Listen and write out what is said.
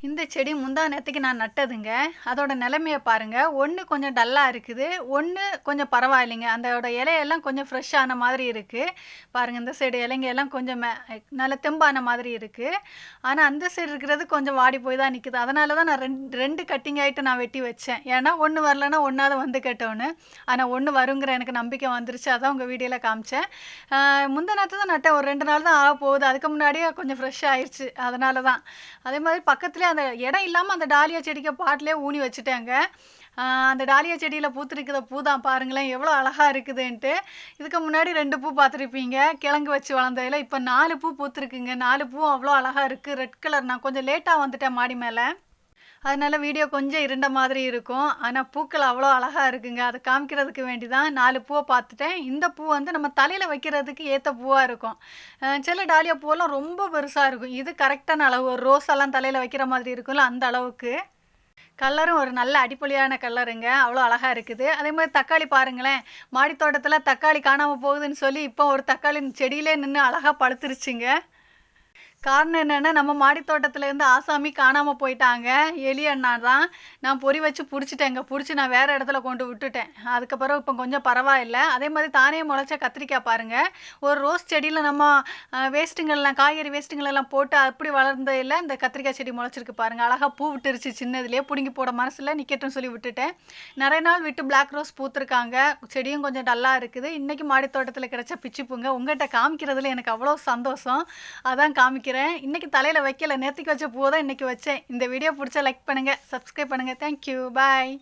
இந்த செடி முந்தா நேத்துக்கு நான் நட்டதுங்க. அதோட நிலைமைய பாருங்க. ஒண்ணு கொஞ்சம் டல்லா இருக்குது. ஒண்ணு கொஞ்சம் பரவாயில்லைங்க. அதோட இலையெல்லாம் கொஞ்சம் ஃப்ரெஷ் ஆன மாதிரி இருக்கு. பாருங்க இந்த சைடு இலைங்க எல்லாம் கொஞ்சம் நல்ல தெம்பான மாதிரி இருக்கு. ஆனா அந்த சைடு இருக்கிறது கொஞ்சம் வாடி போய் தான் நிக்குது. அதனால தான் நான் 2 கட்டிங் ஆயிட்டு நான் வெட்டி வச்சேன். ஏன்னா ஒண்ணு வரலன்னா ஒண்ணாவது வந்துக்கட்டும்னு. ஆனா ஒண்ணு வருங்கிற எனக்கு நம்பிக்கை வந்துருச்சு. அதான் உங்க வீடியோல காமிச்சேன். முந்தா நேத்து தான் நட்டேன். ஒரு 2 நாள் தான் ஆகப்போகுது. அதுக்கு முன்னாடியே கொஞ்சம் ஃப்ரெஷ் ஆயிருச்சு. அதனால தான். அதே மாதிரி பக்கத்துலேயே அந்த இடம் இல்லாமல் அந்த டாலியா செடிக்க பாட்டிலே ஊனி வச்சுட்டேங்க. அந்த டாலியா செடியில் பூத்திருக்கிற பூ தான் பாருங்களேன் எவ்வளோ அழகாக இருக்குதுன்ட்டு. இதுக்கு முன்னாடி 2 பூ பார்த்துருப்பீங்க கிழங்கு வச்சு வளர்ந்ததில். இப்போ 4 பூ பூத்துருக்குங்க. 4 பூ அவ்வளோ அழகாக இருக்குது. Red colour. நான் கொஞ்சம் லேட்டாக வந்துட்டேன் மாடி மேலே, அதனால வீடியோ கொஞ்சம் இருண்ட மாதிரி இருக்கும். ஆனால் பூக்கள் அவ்வளோ அழகாக இருக்குங்க. அதை காமிக்கிறதுக்கு வேண்டி தான் 4 பூவை பார்த்துட்டேன். இந்த பூ வந்து நம்ம தலையில் வைக்கிறதுக்கு ஏற்ற பூவாக இருக்கும். சில டாலியா பூவெல்லாம் ரொம்ப பெருசாக இருக்கும். இது கரெக்டான அளவு. ஒரு ரோஸ் எல்லாம் தலையில் வைக்கிற மாதிரி இருக்கும்ல அந்த அளவுக்கு. கலரும் ஒரு நல்ல அடிப்பொலியான கலருங்க. அவ்வளோ அழகாக இருக்குது. அதே மாதிரி தக்காளி பாருங்களேன். மாடி தோட்டத்தில் தக்காளி காணாமல் போகுதுன்னு சொல்லி இப்போ ஒரு தக்காளி செடியிலே நின்று அழகாக பழுத்துருச்சுங்க. காரணம் என்னென்னா நம்ம மாடி தோட்டத்துலேருந்து ஆசாமி காணாமல் போயிட்டாங்க. எலி அண்ணா தான். நான் பொறி வச்சு பிடிச்சிட்டேங்க. பிடிச்சி நான் வேறு இடத்துல கொண்டு விட்டுட்டேன். அதுக்கப்புறம் இப்போ கொஞ்சம் பரவாயில்லை. அதே மாதிரி தானே முளைச்ச கத்திரிக்காய் பாருங்கள். ஒரு ரோஸ் செடியில் நம்ம வேஸ்ட்டுங்கள்லாம் காய்கறி வேஸ்ட்டுங்களெல்லாம் போட்டு அப்படி வளர்ந்ததில் இந்த கத்திரிக்காய் செடி முளைச்சிருக்கு பாருங்கள். அழகாக பூ விட்டுருச்சு. சின்னதுலேயே பிடுங்கி போட மனசில் நிற்கட்டும்னு சொல்லி விட்டுட்டேன். நிறைய நாள் விட்டு பிளாக் ரோஸ் பூத்துருக்காங்க. செடியும் கொஞ்சம் டல்லாக இருக்குது. இன்றைக்கி மாடி தோட்டத்தில் கிடச்ச பிச்சு பூங்க உங்கள்கிட்ட காமிக்கிறதுல எனக்கு அவ்வளோ சந்தோஷம். அதான் காமிக்கிறேன். இன்னைக்கு தலையில வைக்கல. நேத்துக்கு வச்ச பூவை தான் இன்னைக்கு வச்சேன். இந்த வீடியோ பிடிச்சா லைக் பண்ணுங்க, சப்ஸ்கிரைப் பண்ணுங்க. தேங்க்யூ, பாய்.